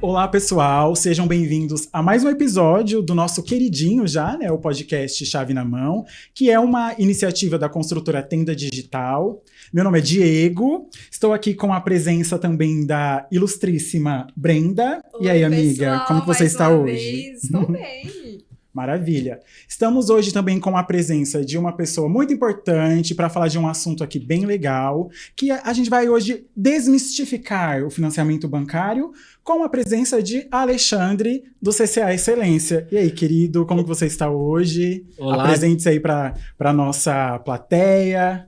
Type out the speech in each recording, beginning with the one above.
Olá, pessoal, sejam bem-vindos a mais um episódio do nosso queridinho já, né, o podcast Chave na Mão, que é uma iniciativa da construtora Tenda Digital. Meu nome é Diego, estou aqui com a presença também da ilustríssima Brenda. Oi, e aí, amiga, pessoal, como que você está hoje? Estou bem. Maravilha. Estamos hoje também com a presença de uma pessoa muito importante para falar de um assunto aqui bem legal, que a gente vai hoje desmistificar o financiamento bancário com a presença de Alexandre, do CCA Excelência. E aí, querido, como que você está hoje? Olá. Apresente-se aí para a nossa plateia.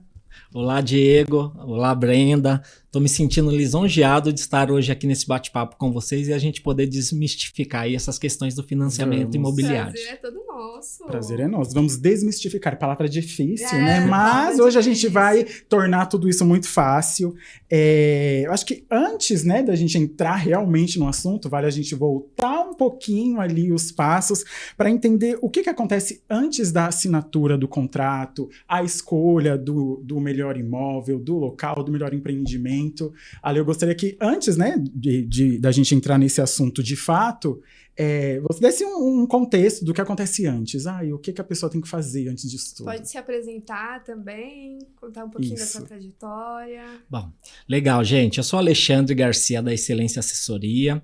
Olá, Diego. Olá, Brenda. Estou me sentindo lisonjeado de estar hoje aqui nesse bate-papo com vocês e a gente poder desmistificar aí essas questões do financiamento imobiliário. Prazer é todo nosso. Prazer é nosso. Vamos desmistificar. Palavra difícil, né? palavra Mas hoje a gente difícil. vai tornar tudo isso muito fácil. Eu acho que antes, né, da gente entrar realmente no assunto, vale a gente voltar um pouquinho ali os passos para entender o que acontece antes da assinatura do contrato, a escolha do melhor imóvel, do local, do melhor empreendimento. Ali eu gostaria que antes, né, da gente entrar nesse assunto de fato, você desse um contexto do que acontece antes. E o que a pessoa tem que fazer antes disso tudo? Pode se apresentar também, contar um pouquinho Isso. da sua trajetória. Bom, legal, gente. Eu sou Alexandre Garcia, da Excelência Assessoria.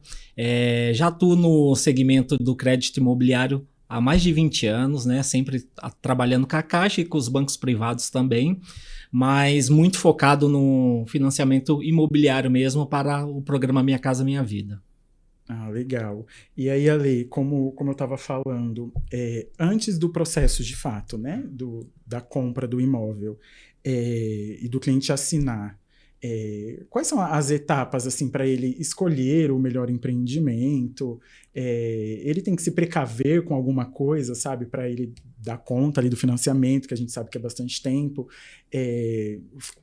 Já atuo no segmento do crédito imobiliário há mais de 20 anos, né? Sempre trabalhando com a Caixa e com os bancos privados também, mas muito focado no financiamento imobiliário mesmo para o programa Minha Casa Minha Vida. Legal. E aí, Ale, como eu estava falando, antes do processo de fato, né, da compra do imóvel e do cliente assinar, quais são as etapas assim para ele escolher o melhor empreendimento? Ele tem que se precaver com alguma coisa, sabe, para ele dar conta ali do financiamento, que a gente sabe que é bastante tempo.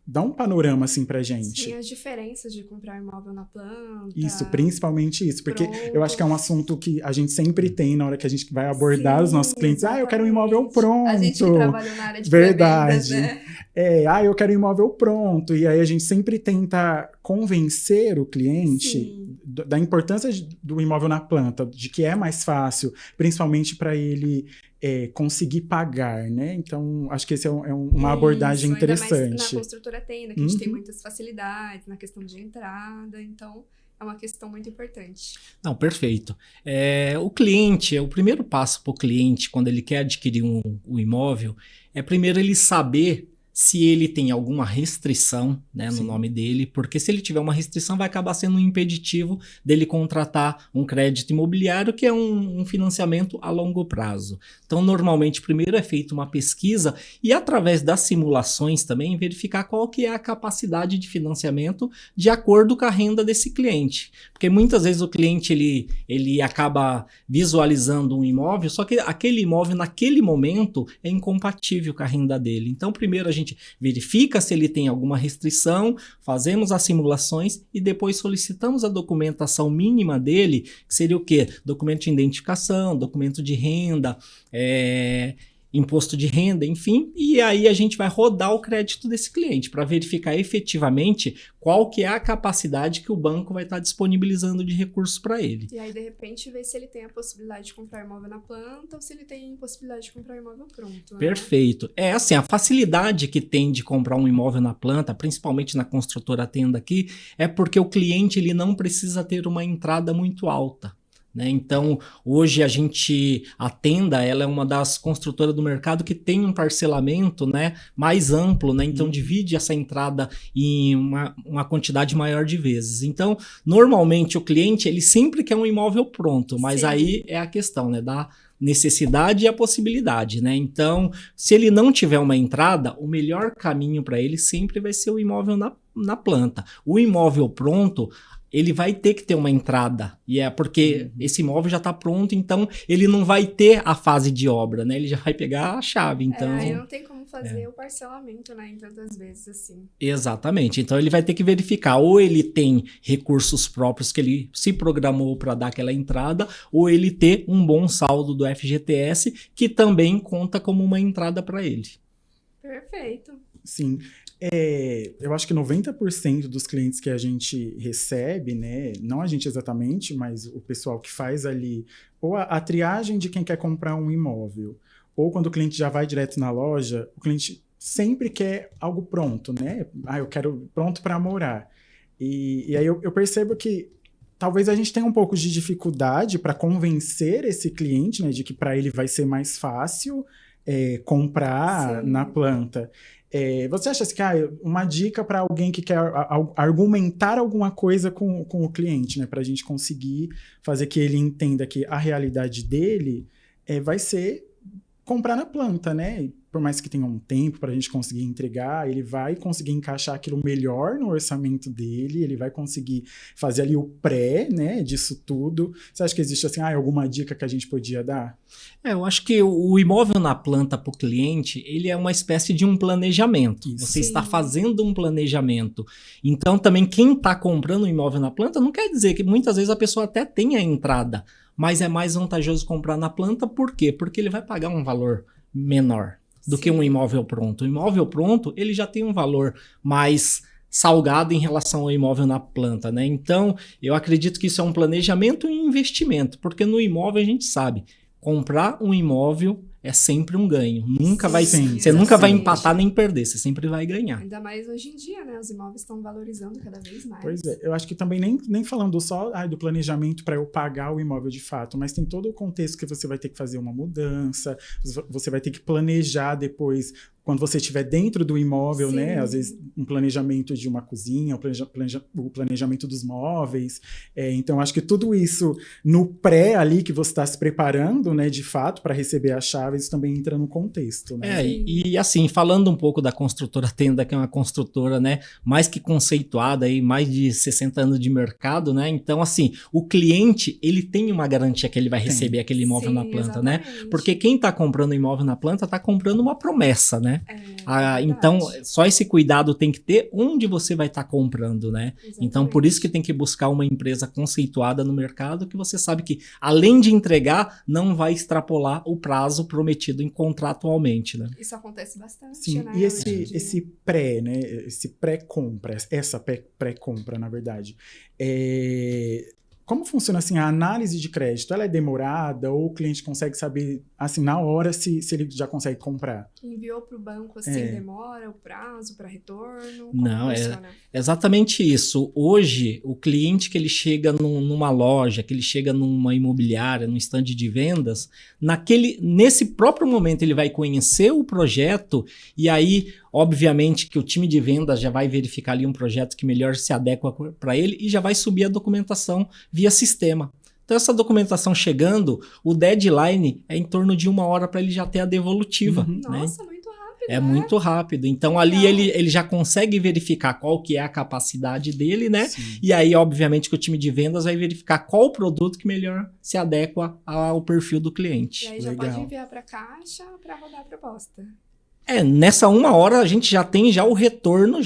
Dá um panorama assim pra gente. Sim, as diferenças de comprar imóvel na planta. Isso, principalmente isso, porque Pronto. eu acho que é um assunto que a gente sempre tem na hora que a gente vai abordar Sim, os nossos clientes. Eu quero um imóvel exatamente. pronto. A gente que trabalhou na área de Verdade. pré-vendas, né? Eu quero um imóvel pronto. E aí a gente sempre tenta convencer o cliente Sim. da importância do imóvel na planta, de que é mais fácil, principalmente para ele conseguir pagar, né? Então, acho que esse é uma abordagem Isso, ainda interessante. mais na construtora Tenda, que a gente tem Uhum. muitas facilidades na questão de entrada, então é uma questão muito importante. Não, perfeito. O cliente, o primeiro passo para o cliente, quando ele quer adquirir um imóvel, é primeiro ele saber se ele tem alguma restrição, né, no Sim. nome dele, porque se ele tiver uma restrição vai acabar sendo um impeditivo dele contratar um crédito imobiliário, que é um financiamento a longo prazo. Então, normalmente, primeiro é feita uma pesquisa e, através das simulações também, verificar qual que é a capacidade de financiamento de acordo com a renda desse cliente. Porque muitas vezes o cliente ele acaba visualizando um imóvel, só que aquele imóvel, naquele momento, é incompatível com a renda dele. Então, primeiro a gente verifica se ele tem alguma restrição, fazemos as simulações e depois solicitamos a documentação mínima dele, que seria o quê? Documento de identificação, documento de renda, imposto de renda, enfim, e aí a gente vai rodar o crédito desse cliente para verificar efetivamente qual que é a capacidade que o banco vai estar disponibilizando de recursos para ele. E aí, de repente, ver se ele tem a possibilidade de comprar imóvel na planta ou se ele tem possibilidade de comprar imóvel pronto. Né? Perfeito. Assim, a facilidade que tem de comprar um imóvel na planta, principalmente na construtora Tenda aqui, é porque o cliente ele não precisa ter uma entrada muito alta. Né? Então, hoje a Tenda ela é uma das construtoras do mercado que tem um parcelamento, né, mais amplo, né? Então divide essa entrada em uma quantidade maior de vezes. Então, normalmente o cliente ele sempre quer um imóvel pronto, mas Sim. aí é a questão, né, da necessidade e a possibilidade, né? Então, se ele não tiver uma entrada, o melhor caminho para ele sempre vai ser o imóvel na planta. O imóvel pronto, ele vai ter que ter uma entrada, e é porque esse imóvel já está pronto, então ele não vai ter a fase de obra, né? Ele já vai pegar a chave, então... Aí não tem como fazer o parcelamento, né, em tantas vezes assim. Exatamente, então ele vai ter que verificar, ou ele tem recursos próprios que ele se programou para dar aquela entrada, ou ele ter um bom saldo do FGTS, que também conta como uma entrada para ele. Perfeito. Sim. Eu acho que 90% dos clientes que a gente recebe, né, não a gente exatamente, mas o pessoal que faz ali, ou a triagem de quem quer comprar um imóvel, ou quando o cliente já vai direto na loja, o cliente sempre quer algo pronto, né? Eu quero pronto para morar. E aí eu percebo que talvez a gente tenha um pouco de dificuldade para convencer esse cliente, né, de que para ele vai ser mais fácil comprar na planta. Você acha assim, uma dica para alguém que quer argumentar alguma coisa com o cliente, né, para a gente conseguir fazer que ele entenda que a realidade dele vai ser comprar na planta, né? Por mais que tenha um tempo para a gente conseguir entregar, ele vai conseguir encaixar aquilo melhor no orçamento dele, ele vai conseguir fazer ali o pré, né, disso tudo. Você acha que existe assim, alguma dica que a gente podia dar? Eu acho que o imóvel na planta para o cliente, ele é uma espécie de um planejamento. Isso. Você está fazendo um planejamento. Então, também quem está comprando um imóvel na planta, não quer dizer que muitas vezes a pessoa até tenha a entrada, mas é mais vantajoso comprar na planta, por quê? Porque ele vai pagar um valor menor do que um imóvel pronto. O imóvel pronto, ele já tem um valor mais salgado em relação ao imóvel na planta, né? Então, eu acredito que isso é um planejamento e um investimento, porque no imóvel a gente sabe, comprar um imóvel é sempre um ganho. Você nunca vai empatar nem perder, você sempre vai ganhar. Ainda mais hoje em dia, né? Os imóveis estão valorizando cada vez mais. Pois é, eu acho que também nem falando só do planejamento para eu pagar o imóvel de fato, mas tem todo o contexto que você vai ter que fazer uma mudança, você vai ter que planejar depois, quando você estiver dentro do imóvel, né? Às vezes um planejamento de uma cozinha, o planejamento dos móveis. Então, acho que tudo isso no pré ali que você está se preparando, né, de fato, para receber a chave, isso também entra no contexto, né? E assim, falando um pouco da construtora Tenda, que é uma construtora, né, mais que conceituada, aí, mais de 60 anos de mercado, né? Então, assim, o cliente, ele tem uma garantia que ele vai receber aquele imóvel na planta, exatamente. né? Porque quem está comprando imóvel na planta está comprando uma promessa, né? Então, só esse cuidado tem que ter onde você vai estar comprando, né? Exatamente. Então, por isso que tem que buscar uma empresa conceituada no mercado, que você sabe que, além de entregar, não vai extrapolar o prazo prometido contratualmente, né? Isso acontece bastante, Sim, né? e esse pré, né? Esse pré-compra, essa pré-compra, na verdade. Como funciona assim a análise de crédito? Ela é demorada ou o cliente consegue saber assim na hora se ele já consegue comprar? Enviou para o banco assim, demora o prazo para retorno? Não, é exatamente isso. Hoje, o cliente que ele chega numa loja, que ele chega numa imobiliária, num stand de vendas, nesse próprio momento ele vai conhecer o projeto e aí, obviamente, que o time de vendas já vai verificar ali um projeto que melhor se adequa para ele e já vai subir a documentação via sistema. Então, essa documentação chegando, o deadline é em torno de 1 hora para ele já ter a devolutiva. Uhum. Né? Nossa, muito rápido, É muito rápido. Então, ali ele já consegue verificar qual que é a capacidade dele, né? Sim. E aí, obviamente, que o time de vendas vai verificar qual o produto que melhor se adequa ao perfil do cliente. E aí já pode enviar para a caixa para rodar a proposta. Nessa 1 hora a gente já tem o retorno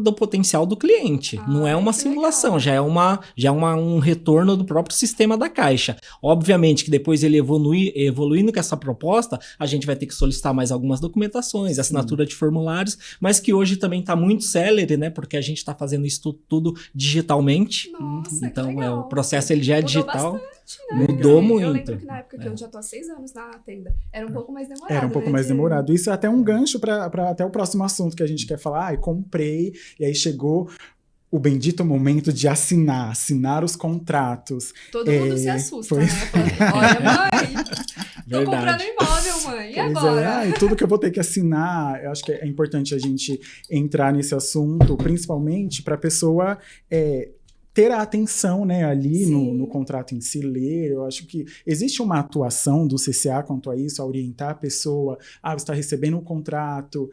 do potencial do cliente. Não é uma simulação, legal. já é um retorno do próprio sistema da Caixa. Obviamente que depois ele evoluindo com essa proposta, a gente vai ter que solicitar mais algumas documentações, assinatura de formulários, mas que hoje também está muito célere, né? Porque a gente está fazendo isso tudo digitalmente. Nossa, então que legal. O processo ele já é Mudou digital. bastante, né? Mudou muito. Eu lembro que na época que eu já tô há 6 anos na Tenda, era um pouco mais demorado. Era um pouco mais demorado. Isso é até um gancho para até o próximo assunto que a gente quer falar. comprei, e aí chegou o bendito momento de assinar os contratos. Todo mundo se assusta, né? Olha, mãe, tô comprando imóvel, mãe, e agora? E tudo que eu vou ter que assinar, eu acho que é importante a gente entrar nesse assunto, principalmente para a pessoa ter a atenção, né, ali no contrato em si, ler. Eu acho que existe uma atuação do CCA quanto a isso, a orientar a pessoa, você está recebendo um contrato,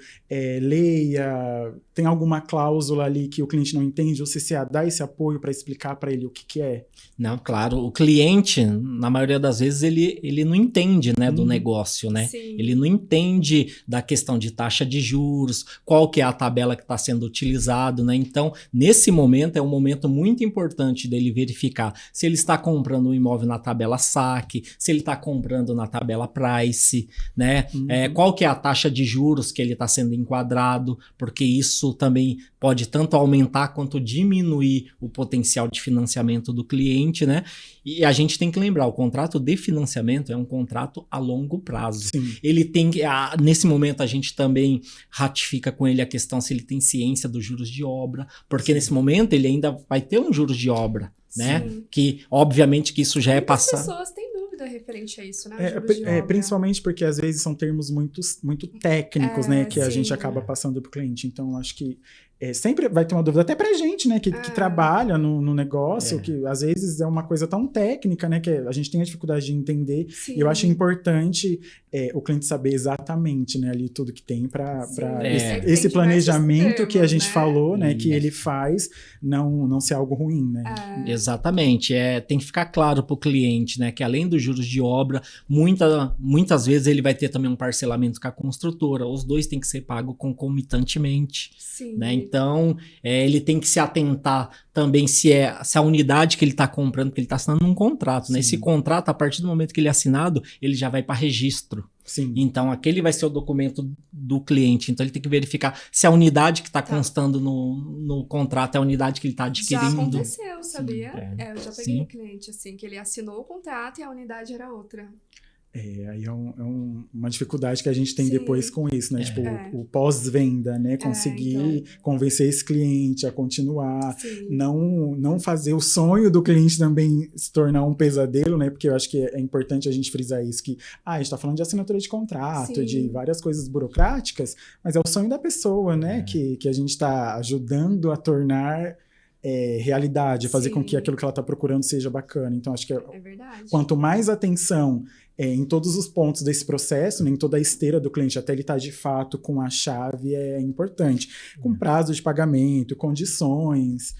leia, tem alguma cláusula ali que o cliente não entende, o CCA dá esse apoio para explicar para ele o que é? Não, claro, o cliente, na maioria das vezes, ele não entende, né, do negócio, né? Sim. Ele não entende da questão de taxa de juros, qual que é a tabela que está sendo utilizado, né? Então, nesse momento, é um momento muito importante dele verificar se ele está comprando um imóvel na tabela saque, se ele está comprando na tabela price, né? Qual que é a taxa de juros que ele está sendo enquadrado, porque isso também pode tanto aumentar quanto diminuir o potencial de financiamento do cliente, né? E a gente tem que lembrar, o contrato de financiamento é um contrato a longo prazo. Sim. Ele tem que, nesse momento a gente também ratifica com ele a questão se ele tem ciência dos juros de obra, porque nesse momento ele ainda vai ter um juros de obra, né? Sim. Que obviamente que isso já é Muitas passado. pessoas têm dúvida referente a isso, né? Juros de obra. Principalmente porque às vezes são termos muito técnicos, né? Que a sim. gente acaba passando para o cliente. Então, acho que sempre vai ter uma dúvida, até pra gente, né? Que trabalha no negócio, que às vezes é uma coisa tão técnica, né? Que a gente tem a dificuldade de entender. Sim. E eu acho importante o cliente saber exatamente, né? Ali tudo que tem para esse planejamento que a gente falou, né? Que ele faz não ser algo ruim, né? Exatamente. Tem que ficar claro para o cliente, né? Que além dos juros de obra, muitas vezes ele vai ter também um parcelamento com a construtora. Os dois têm que ser pagos concomitantemente. Sim. Né? Então, ele tem que se atentar também se a unidade que ele está comprando, porque ele está assinando um contrato, né? Esse contrato, a partir do momento que ele é assinado, ele já vai para registro. Sim. Então, aquele vai ser o documento do cliente. Então, ele tem que verificar se a unidade que está constando no contrato é a unidade que ele está adquirindo. Já aconteceu, sabia? Sim, eu já peguei um cliente, assim, que ele assinou o contrato e a unidade era outra. Aí uma dificuldade que a gente tem depois com isso, né? Tipo, o pós-venda, né? Conseguir convencer esse cliente a continuar, não fazer o sonho do cliente também se tornar um pesadelo, né? Porque eu acho que é importante a gente frisar isso, que a gente tá falando de assinatura de contrato, de várias coisas burocráticas, mas é o sonho da pessoa, né? Que a gente tá ajudando a tornar realidade, fazer com que aquilo que ela tá procurando seja bacana. Então, acho que verdade. Quanto mais atenção em todos os pontos desse processo, né, em toda a esteira do cliente, até ele estar de fato com a chave, é importante. Com prazo de pagamento, condições.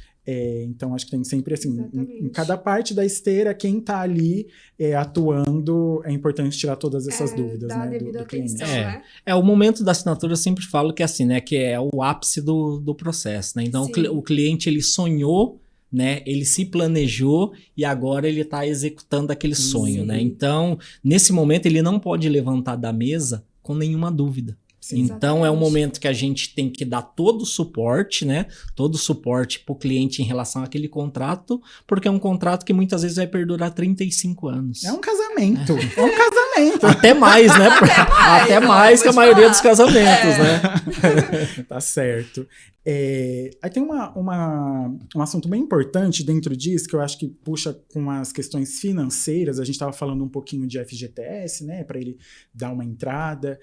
Então, acho que tem sempre assim, em cada parte da esteira, quem está ali atuando, é importante tirar todas essas dúvidas, né, do cliente. Né? O momento da assinatura, eu sempre falo que assim, né, que é o ápice do processo, né? Então, o cliente, ele sonhou, né? Ele se planejou e agora ele está executando aquele sonho, né? Então, nesse momento, ele não pode levantar da mesa com nenhuma dúvida. Então, é um momento que a gente tem que dar todo o suporte, né? Todo o suporte para o cliente em relação àquele contrato, porque é um contrato que muitas vezes vai perdurar 35 anos. É um casamento. É um casamento. Até mais, né? Até mais que a maioria dos casamentos, né? Tá certo. Aí tem um assunto bem importante dentro disso, que eu acho que puxa com as questões financeiras. A gente estava falando um pouquinho de FGTS, né, para ele dar uma entrada.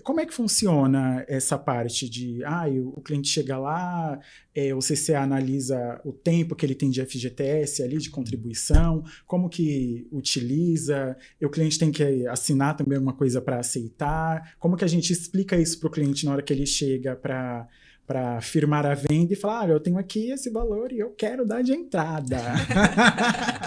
Como é que funciona essa parte de o cliente chega lá, o CCA analisa o tempo que ele tem de FGTS ali, de contribuição, como que utiliza, o cliente tem que assinar também alguma coisa para aceitar, como que a gente explica isso para o cliente na hora que ele chega para firmar a venda e falar, eu tenho aqui esse valor e eu quero dar de entrada.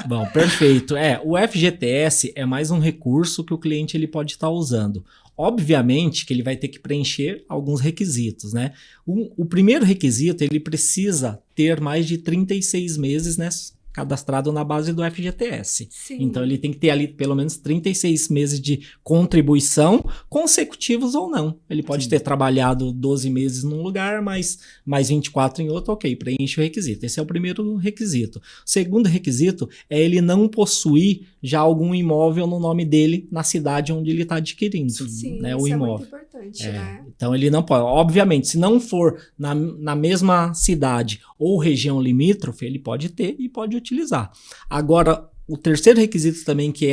Bom, perfeito. O FGTS é mais um recurso que o cliente ele pode estar usando. Obviamente que ele vai ter que preencher alguns requisitos, né? O primeiro requisito, ele precisa ter mais de 36 meses, né, cadastrado na base do FGTS. Sim. Então, ele tem que ter ali pelo menos 36 meses de contribuição, consecutivos ou não. Ele pode ter trabalhado 12 meses num lugar, mais 24 em outro, ok, preenche o requisito. Esse é o primeiro requisito. O segundo requisito é ele não possuir já algum imóvel no nome dele na cidade onde ele está adquirindo. Sim, né, isso o imóvel. É muito importante, né? Então, ele não pode. Obviamente, se não for na mesma cidade ou região limítrofe, ele pode ter e pode utilizar. Agora, o terceiro requisito também, que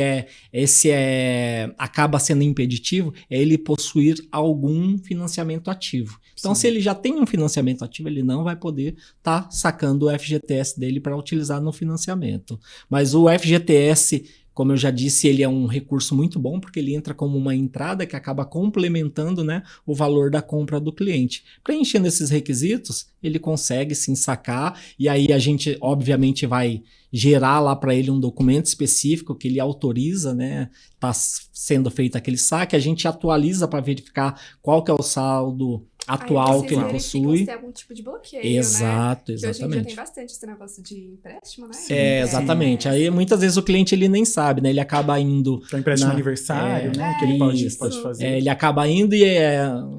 acaba sendo impeditivo, é ele possuir algum financiamento ativo. Então, se ele já tem um financiamento ativo, ele não vai poder estar sacando o FGTS dele para utilizar no financiamento. Mas o FGTS, como eu já disse, ele é um recurso muito bom, porque ele entra como uma entrada que acaba complementando, né, o valor da compra do cliente. Preenchendo esses requisitos, ele consegue sim sacar, e aí a gente obviamente vai gerar lá para ele um documento específico que ele autoriza, né? Tá sendo feito aquele saque, a gente atualiza para verificar qual que é o saldo atual que ele possui. Se tem algum tipo de bloqueio, Exato, né? exatamente. Que hoje em dia tem bastante esse negócio de empréstimo, né? Sim, exatamente. Aí muitas vezes o cliente ele nem sabe, né? Ele acaba indo... Para empréstimo aniversário, né? Que ele pode fazer. Ele acaba indo e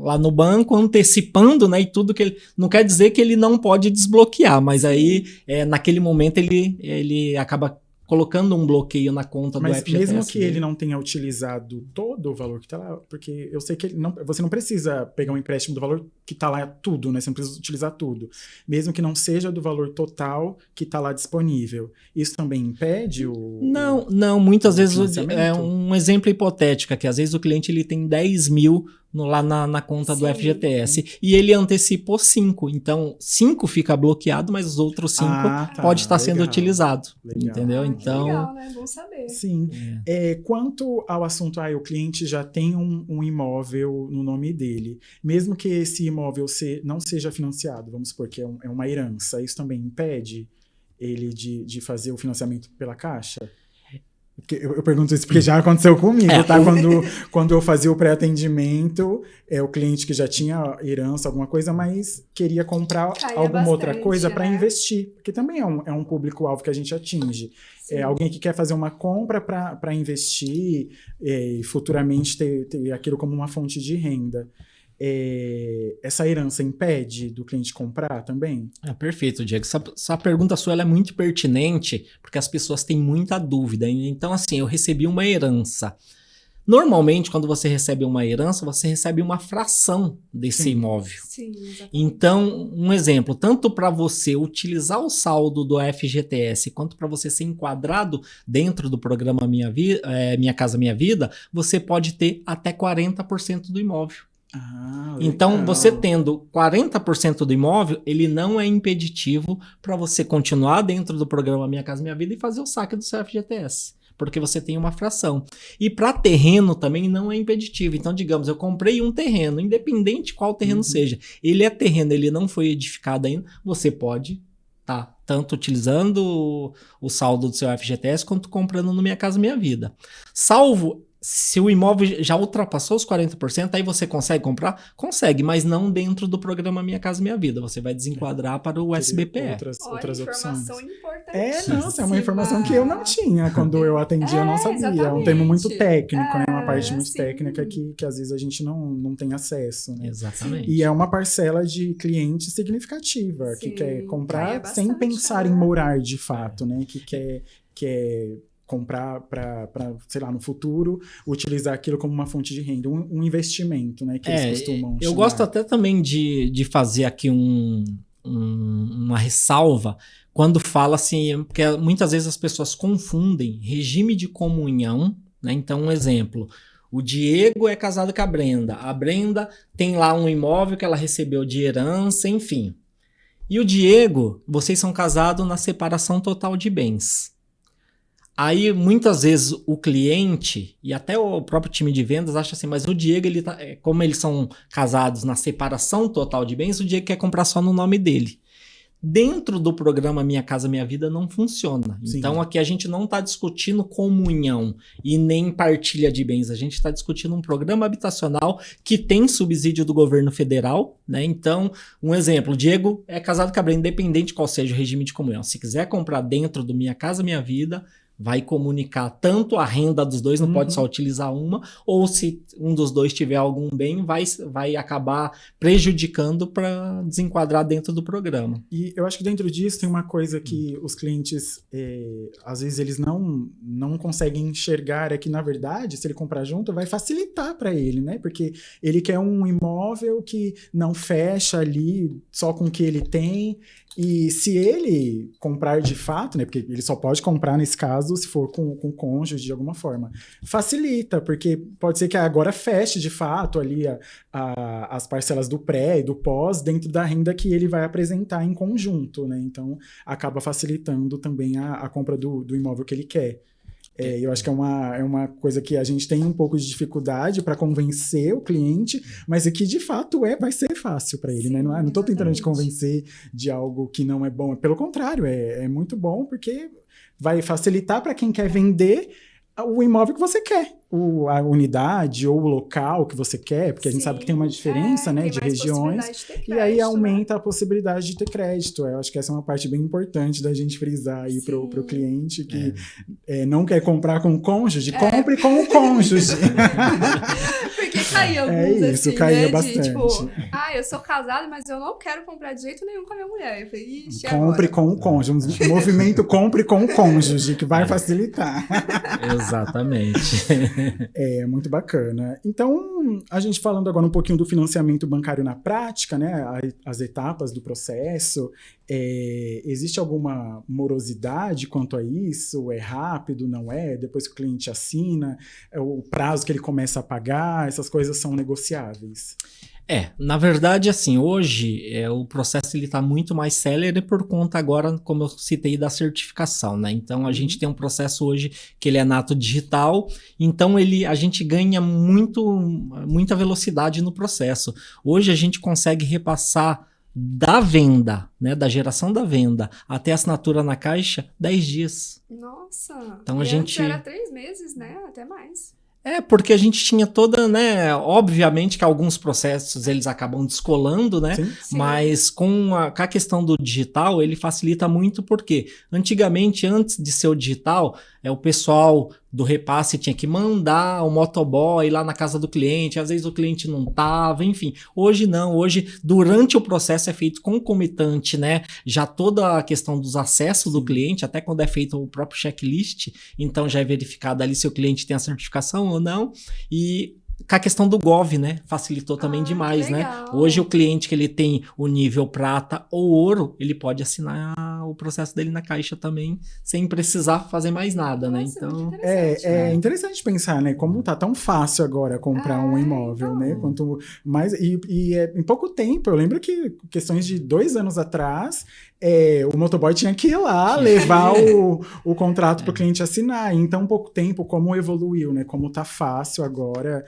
lá no banco antecipando, né? E tudo que ele... Não quer dizer que ele não pode desbloquear, mas aí naquele momento ele acaba colocando um bloqueio na conta do FGTS. Mas mesmo que ele não tenha utilizado todo o valor que está lá, porque eu sei que você não precisa pegar um empréstimo do valor que está lá tudo, né? Você não precisa utilizar tudo. Mesmo que não seja do valor total que está lá disponível. Isso também impede o... Não. Muitas vezes é um exemplo hipotético aqui. Às vezes o cliente ele tem 10 mil lá na conta do FGTS e ele antecipou 5. Então, 5 fica bloqueado, mas os outros 5 pode estar sendo utilizado. Entendeu? Então, legal, né? Bom saber. Sim. Quanto ao assunto, o cliente já tem um imóvel no nome dele. Mesmo que esse imóvel não seja financiado, vamos supor que é uma herança, isso também impede ele de fazer o financiamento pela Caixa? Eu pergunto isso porque já aconteceu comigo, tá? Quando eu fazia o pré-atendimento, o cliente que já tinha herança, alguma coisa, mas queria comprar alguma outra coisa para investir. Porque também é um público-alvo que a gente atinge. Alguém que quer fazer uma compra para investir e futuramente ter aquilo como uma fonte de renda. Essa herança impede do cliente comprar também? Perfeito, Diego. Essa pergunta sua ela é muito pertinente, porque as pessoas têm muita dúvida. Então, assim, eu recebi uma herança. Normalmente, quando você recebe uma herança, você recebe uma fração desse imóvel. Sim, exatamente. Então, um exemplo, tanto para você utilizar o saldo do FGTS, quanto para você ser enquadrado dentro do programa Minha Casa Minha Vida, você pode ter até 40% do imóvel. Então, você tendo 40% do imóvel, ele não é impeditivo para você continuar dentro do programa Minha Casa Minha Vida e fazer o saque do seu FGTS, porque você tem uma fração. E para terreno também não é impeditivo. Então, digamos, eu comprei um terreno, independente qual terreno seja, ele é terreno, ele não foi edificado ainda, você pode tanto utilizando o saldo do seu FGTS, quanto comprando no Minha Casa Minha Vida. Salvo se o imóvel já ultrapassou os 40%, aí você consegue comprar? Consegue, mas não dentro do programa Minha Casa Minha Vida. Você vai desenquadrar para o SBPE. Outras opções. Importante. É uma informação que eu não tinha quando eu atendi, eu não sabia. Exatamente. É um termo muito técnico, né? Uma parte muito técnica que às vezes a gente não tem acesso, né? Exatamente. E é uma parcela de cliente significativa, que quer comprar sem pensar em morar de fato, né? Que quer comprar para, sei lá, no futuro, utilizar aquilo como uma fonte de renda, um investimento, né, que eles costumam chamar. Eu gosto até também de fazer aqui uma ressalva quando fala assim, porque muitas vezes as pessoas confundem regime de comunhão, né? Então, um exemplo, o Diego é casado com a Brenda tem lá um imóvel que ela recebeu de herança, enfim. E o Diego, vocês são casados na separação total de bens. Aí, muitas vezes, o cliente e até o próprio time de vendas acha assim, mas o Diego, como eles são casados na separação total de bens, o Diego quer comprar só no nome dele. Dentro do programa Minha Casa Minha Vida não funciona. Sim. Então, aqui a gente não está discutindo comunhão e nem partilha de bens. A gente está discutindo um programa habitacional que tem subsídio do governo federal, né? Então, um exemplo, o Diego é casado com a Brenda, independente qual seja o regime de comunhão. Se quiser comprar dentro do Minha Casa Minha Vida, vai comunicar tanto a renda dos dois, não pode só utilizar uma, ou se um dos dois tiver algum bem, vai acabar prejudicando para desenquadrar dentro do programa. E eu acho que dentro disso tem uma coisa que os clientes, às vezes eles não conseguem enxergar, é que na verdade, se ele comprar junto, vai facilitar para ele, né? Porque ele quer um imóvel que não fecha ali só com o que ele tem. E se ele comprar de fato, né, porque ele só pode comprar nesse caso se for com o cônjuge de alguma forma, facilita, porque pode ser que agora feche de fato ali as parcelas do pré e do pós dentro da renda que ele vai apresentar em conjunto, né? Então acaba facilitando também a compra do imóvel que ele quer. Eu acho que é uma coisa que a gente tem um pouco de dificuldade para convencer o cliente, mas é que de fato vai ser fácil para ele, Sim, né? Não estou tentando te exatamente. convencer de algo que não é bom. Pelo contrário, é muito bom porque vai facilitar para quem quer vender o imóvel que você quer, a unidade ou o local que você quer, porque a gente sabe que tem uma diferença, né, tem de mais regiões, possibilidade de ter e aí crédito, aumenta a possibilidade de ter crédito. Eu acho que essa é uma parte bem importante da gente frisar aí pro Sim. cliente que não quer comprar com o cônjuge, É. compre com o cônjuge. Porque caía alguns isso, assim, caía né? bastante. De tipo, eu sou casada, mas eu não quero comprar de jeito nenhum com a minha mulher. Eu falei, ixi, Compre agora? com o cônjuge. Um movimento compre com o cônjuge, que vai facilitar. Exatamente. É muito bacana. Então, a gente falando agora um pouquinho do financiamento bancário na prática, né? As etapas do processo. Existe alguma morosidade quanto a isso? É rápido, não é? Depois que o cliente assina, o prazo que ele começa a pagar, essas coisas são negociáveis. Na verdade, assim, hoje o processo ele está muito mais célere por conta agora, como eu citei, da certificação, né? Então, a gente tem um processo hoje que ele é nato digital, então a gente ganha muita velocidade no processo. Hoje a gente consegue repassar da venda, né, da geração da venda até a assinatura na caixa, 10 dias. Nossa. Então, e antes era 3 meses, né? Até mais. Porque a gente tinha toda, né? Obviamente que alguns processos eles acabam descolando, né? Sim. Sim. Mas com a questão do digital, ele facilita muito, porque antigamente, antes de ser o digital, o pessoal do repasse tinha que mandar o motoboy lá na casa do cliente, às vezes o cliente não tava, enfim. Hoje não, hoje durante o processo é feito concomitante, né? Já toda a questão dos acessos do cliente, até quando é feito o próprio checklist, então já é verificado ali se o cliente tem a certificação ou não, e com a questão do Gov, né? Facilitou também demais, né? Hoje o cliente que ele tem o nível prata ou ouro, ele pode assinar o processo dele na caixa também, sem precisar fazer mais nada, né? Então, é interessante pensar, né? Como tá tão fácil agora comprar um imóvel, né? Quanto mais e em pouco tempo, eu lembro que questões de 2 anos atrás, o motoboy tinha que ir lá levar o contrato para o cliente assinar. E em tão pouco tempo, como evoluiu, né? Como tá fácil agora,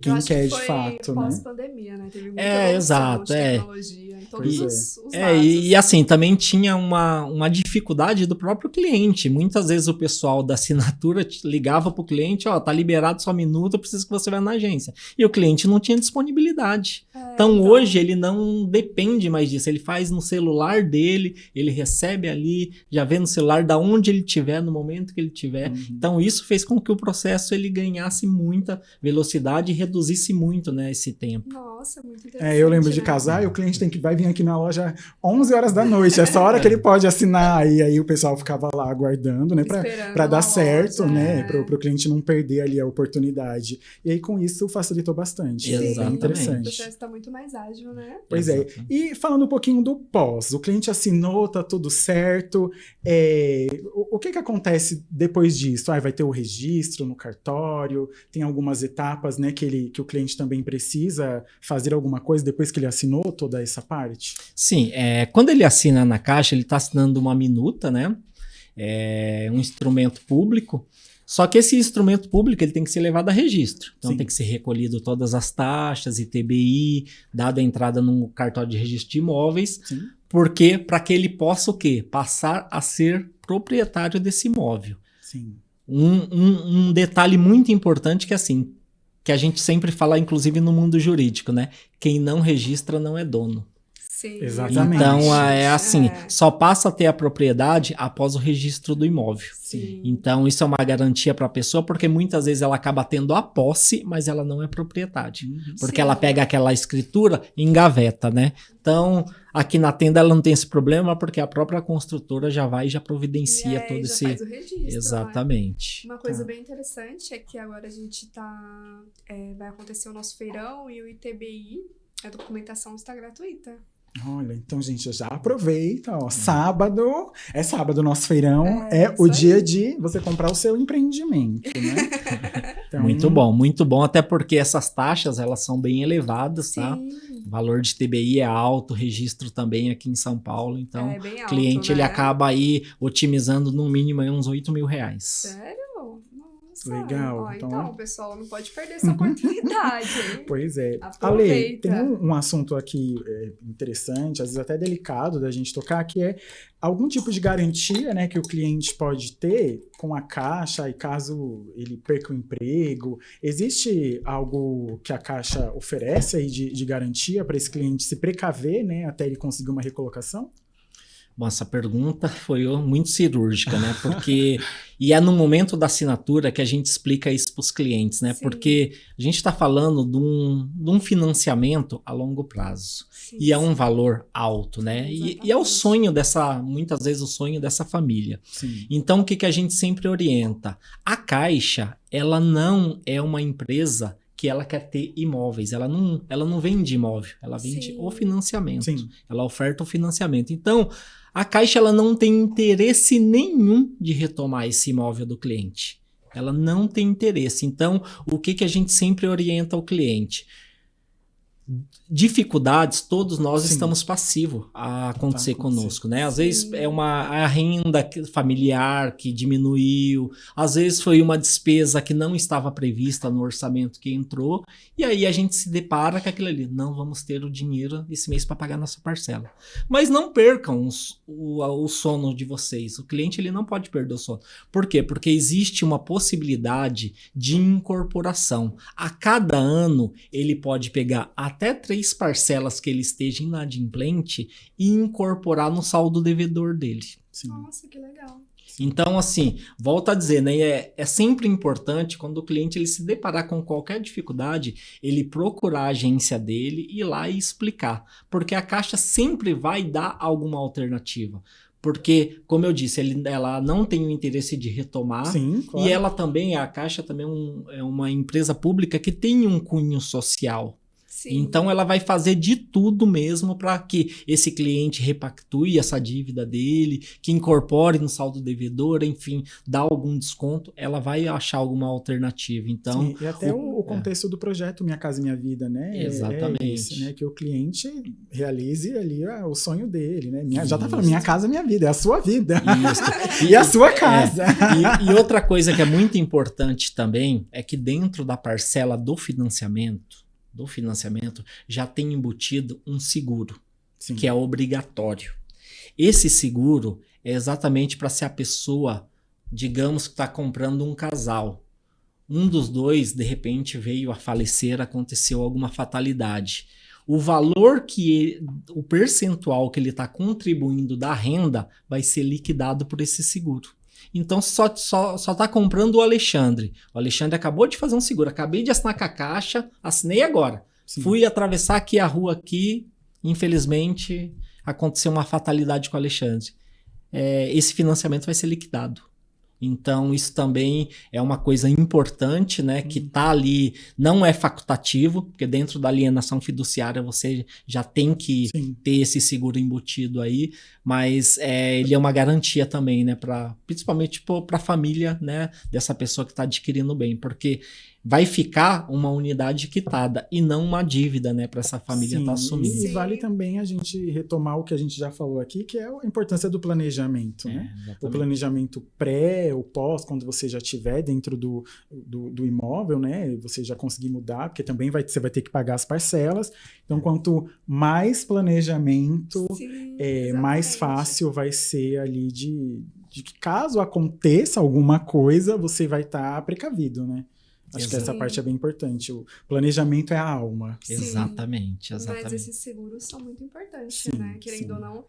quem quer de fato, né? Pós-pandemia, né? Teve muita evolução de tecnologia em todos os lados. E assim, também tinha uma dificuldade do próprio cliente. Muitas vezes o pessoal da assinatura ligava para o cliente, tá liberado só um minuto, eu preciso que você vá na agência. E o cliente não tinha disponibilidade. Então hoje ele não depende mais disso, ele faz no celular dele, ele recebe ali, já vê no celular da onde ele estiver, no momento que ele estiver. Então isso fez com que o processo ele ganhasse muita velocidade e reduzisse muito, né, esse tempo. Nossa, muito interessante. Eu lembro de casar e o cliente vai vir aqui na loja 11 horas da noite, essa hora que ele pode assinar, e aí o pessoal ficava lá aguardando, né, para dar certo, né, para o cliente não perder ali a oportunidade. E aí com isso facilitou bastante. Exatamente. É bem interessante. O processo está muito mais ágil, né? Pois é. E falando um pouquinho do pós, o cliente assinou, tá tudo certo. O que acontece depois disso? Vai ter o registro no cartório, tem algumas etapas, né, que o cliente também precisa fazer alguma coisa depois que ele assinou toda essa parte? Sim, quando ele assina na caixa, ele está assinando uma minuta, né? Um instrumento público. Só que esse instrumento público ele tem que ser levado a registro. Então tem que ser recolhido todas as taxas, ITBI, dada a entrada no cartório de registro de imóveis, porque para que ele possa o quê? Passar a ser proprietário desse imóvel. Sim. Um detalhe muito importante que assim, que a gente sempre fala, inclusive no mundo jurídico, né? Quem não registra não é dono. Sim. Exatamente. Então, só passa a ter a propriedade após o registro do imóvel. Sim. Então, isso é uma garantia para a pessoa, porque muitas vezes ela acaba tendo a posse, mas ela não é propriedade. Porque ela pega aquela escritura e engaveta, né? Então, aqui na tenda ela não tem esse problema, porque a própria construtora já vai e já providencia todo esse... faz o registro. Exatamente. Uma coisa bem interessante é que agora a gente vai acontecer o nosso feirão e o ITBI, a documentação está gratuita. Olha, então, gente, já aproveita, sábado o nosso feirão, o aí. dia de você comprar o seu empreendimento, né? Então, Muito bom, até porque essas taxas, elas são bem elevadas, tá? O valor de TBI é alto, registro também aqui em São Paulo, então bem o alto, cliente né? ele acaba aí otimizando no mínimo aí uns R$8.000. Sério? Nossa, Legal. ó, Então, então, pessoal, não pode perder essa oportunidade, hein? Pois é. Ale, Aproveita. tem um assunto aqui interessante, às vezes até delicado da gente tocar, que é algum tipo de garantia, né, que o cliente pode ter com a Caixa e caso ele perca o emprego. Existe algo que a Caixa oferece aí de garantia para esse cliente se precaver, né, até ele conseguir uma recolocação? Bom, essa pergunta foi muito cirúrgica, né? Porque e é no momento da assinatura que a gente explica isso para os clientes, né? Sim. Porque a gente está falando de um financiamento a longo prazo. Sim, E é um sim. valor alto, né? E é o Exatamente. sonho muitas vezes o sonho dessa família. Sim. Então, o que a gente sempre orienta? A Caixa, ela não é uma empresa que ela quer ter imóveis. Ela não vende imóvel, ela vende Sim. o financiamento. Sim. Ela oferta o financiamento. Então, a Caixa ela não tem interesse nenhum de retomar esse imóvel do cliente. Ela não tem interesse. Então, o que a gente sempre orienta ao cliente? Dificuldades, todos nós Sim. estamos passivos a acontecer Tá, conosco, né? Às Sim. vezes é a renda familiar que diminuiu, às vezes foi uma despesa que não estava prevista no orçamento que entrou, e aí a gente se depara com aquilo ali, não vamos ter o dinheiro esse mês para pagar nossa parcela. Mas não percam o sono de vocês, o cliente ele não pode perder o sono. Por quê? Porque existe uma possibilidade de incorporação. A cada ano ele pode pegar até 3 parcelas que ele esteja inadimplente e incorporar no saldo devedor dele. Sim. Nossa, que legal. Então, assim, volto a dizer, né? É sempre importante quando o cliente ele se deparar com qualquer dificuldade, ele procurar a agência dele, ir lá e explicar. Porque a Caixa sempre vai dar alguma alternativa. Porque, como eu disse, ela não tem o interesse de retomar. Sim, claro. E ela também, a Caixa também é uma empresa pública que tem um cunho social. Sim. Então ela vai fazer de tudo mesmo para que esse cliente repactue essa dívida dele, que incorpore no saldo devedor, enfim, dá algum desconto, ela vai achar alguma alternativa. Então, sim, e até o contexto do projeto Minha Casa Minha Vida, né? Exatamente. É esse, né? Que o cliente realize ali o sonho dele, né? Já tá Isso. falando, Minha Casa Minha Vida, é a sua vida. Isso. E a sua casa. E outra coisa que é muito importante também é que dentro da parcela do financiamento já tem embutido um seguro, Sim. que é obrigatório. Esse seguro é exatamente para se a pessoa, digamos que está comprando um casal, um dos dois de repente veio a falecer, aconteceu alguma fatalidade. O valor o percentual que ele está contribuindo da renda vai ser liquidado por esse seguro. Então só tá comprando o Alexandre. O Alexandre acabou de fazer um seguro. Acabei de assinar com a Caixa, assinei agora. Sim. Fui atravessar aqui a rua aqui, infelizmente aconteceu uma fatalidade com o Alexandre. Esse financiamento vai ser liquidado. Então, isso também é uma coisa importante, né? Que tá ali, não é facultativo, porque dentro da alienação fiduciária você já tem que Sim. ter esse seguro embutido aí, mas ele é uma garantia também, né? Principalmente para a família, né? Dessa pessoa que está adquirindo o bem, porque vai ficar uma unidade quitada e não uma dívida, né? Para essa família estar assumindo. E vale também a gente retomar o que a gente já falou aqui, que é a importância do planejamento, né? Exatamente. O planejamento pré, o pós, quando você já estiver dentro do imóvel, né? Você já conseguir mudar, porque também você vai ter que pagar as parcelas. Então, quanto mais planejamento, Sim, mais fácil vai ser ali de que caso aconteça alguma coisa, você vai estar precavido, né? Acho que essa parte é bem importante. O planejamento é a alma. Sim. Exatamente. Mas esses seguros são muito importantes, Sim, né? Querendo sim. ou não,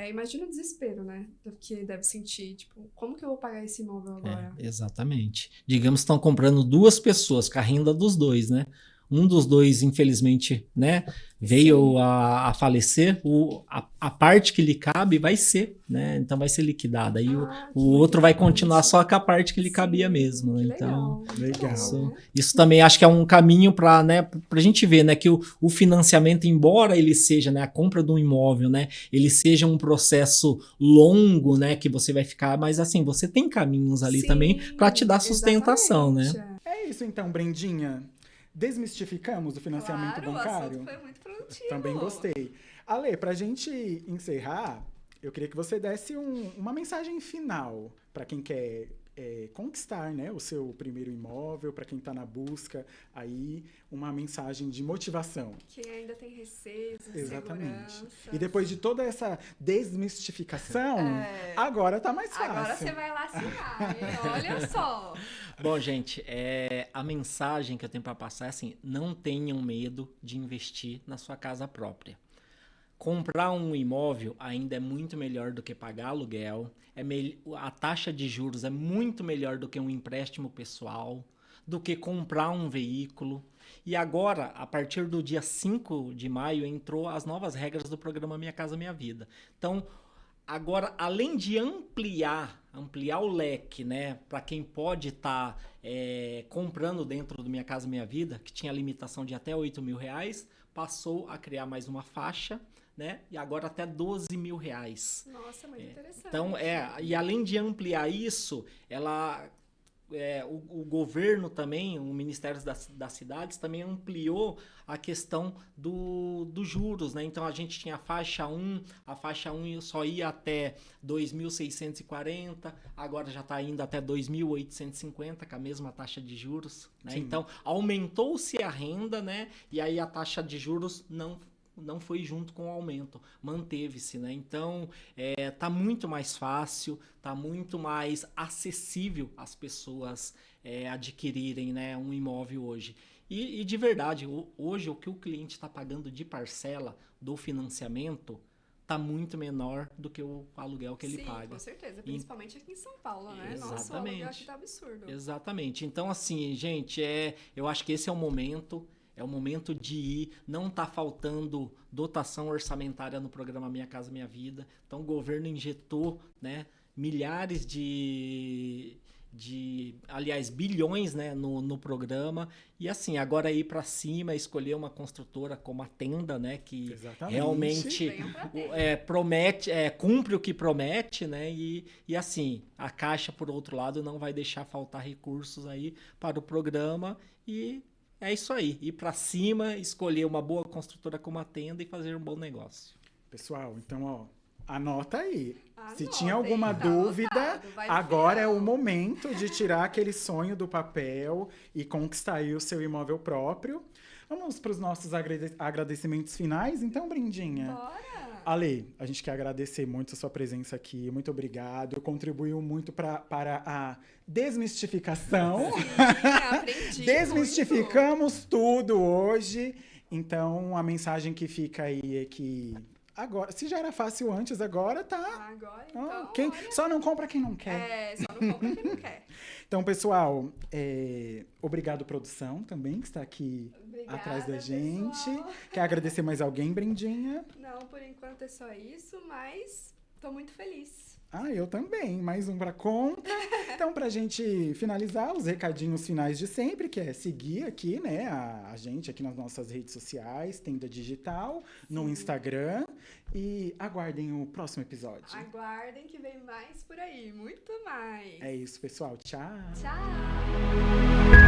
imagina o desespero, né? Que deve sentir, tipo, como que eu vou pagar esse imóvel agora? Exatamente. Digamos que estão comprando 2 pessoas, com a renda dos dois, né? Um dos dois, infelizmente, né, veio a falecer, a parte que lhe cabe vai ser, né? Então vai ser liquidada. E o outro vai continuar só com a parte que lhe cabia mesmo. Né? Então, legal. isso também acho que é um caminho para, né, pra gente ver, né, que o financiamento, embora ele seja, né, a compra de um imóvel, né, ele seja um processo longo, né, que você vai ficar, mas assim, você tem caminhos ali também para te dar sustentação, né? É isso então, Brendinha. Desmistificamos o financiamento bancário? O assunto foi muito produtivo. Também gostei. Ale, pra gente encerrar, eu queria que você desse uma mensagem final para quem quer conquistar, né, o seu primeiro imóvel, para quem está na busca, aí uma mensagem de motivação. Quem ainda tem receios, Exatamente. insegurança. E depois de toda essa desmistificação, agora tá mais fácil. Agora você vai lá assinar, hein? Olha só. Bom, gente, a mensagem que eu tenho para passar é assim: não tenham medo de investir na sua casa própria. Comprar um imóvel ainda é muito melhor do que pagar aluguel. A taxa de juros é muito melhor do que um empréstimo pessoal, do que comprar um veículo. E agora, a partir do dia 5 de maio, entrou as novas regras do programa Minha Casa Minha Vida. Então, agora, além de ampliar o leque, né, para quem pode estar comprando dentro do Minha Casa Minha Vida, que tinha limitação de até R$8.000, passou a criar mais uma faixa, né, e agora até R$12.000. Nossa, muito interessante. Então, e além de ampliar isso, o governo também, o Ministério das Cidades também ampliou a questão dos juros, né? Então a gente tinha a faixa 1 só ia até 2.640, agora já está indo até 2.850, com a mesma taxa de juros, né? Então aumentou-se a renda, né? E aí a taxa de juros não foi junto com o aumento, manteve-se, né? Então, tá muito mais fácil, tá muito mais acessível às pessoas adquirirem, né, um imóvel hoje. E de verdade, hoje o que o cliente está pagando de parcela do financiamento tá muito menor do que o aluguel que ele paga. Sim, com certeza, principalmente aqui em São Paulo, né? Exatamente. Nossa, o aluguel aqui tá absurdo. Exatamente. Então, assim, gente, eu acho que esse é o momento. É o momento de ir, não está faltando dotação orçamentária no programa Minha Casa Minha Vida. Então o governo injetou, né, milhares aliás, bilhões, né, no programa. E assim, agora ir para cima, escolher uma construtora como a Tenda, né, que realmente promete, cumpre o que promete, né, e assim, a Caixa, por outro lado, não vai deixar faltar recursos aí para o programa. E é isso aí, ir para cima, escolher uma boa construtora como a Tenda e fazer um bom negócio. Pessoal, então, ó, anota aí. Anota, se tinha alguma dúvida, agora é o momento de tirar aquele sonho do papel e conquistar aí o seu imóvel próprio. Vamos para os nossos agradecimentos finais, então, Brindinha? Bora! Ale, a gente quer agradecer muito a sua presença aqui, muito obrigado, contribuiu muito para a desmistificação. Sim, aprendi Desmistificamos muito. tudo hoje, então a mensagem que fica aí é que agora, se já era fácil antes, agora tá. Agora, então, só não compra quem não quer. Só não compra quem não quer. Então, pessoal, obrigado, produção, também, que está aqui atrás da gente. Pessoal. Quer agradecer mais alguém, Brindinha? Não, por enquanto é só isso, mas tô muito feliz. Eu também. Mais um pra conta. Então, pra gente finalizar, os recadinhos finais de sempre, que é seguir aqui, né, a gente aqui nas nossas redes sociais, Tenda Digital, no Instagram. E aguardem o próximo episódio. Aguardem que vem mais por aí, muito mais. É isso, pessoal. Tchau. Tchau!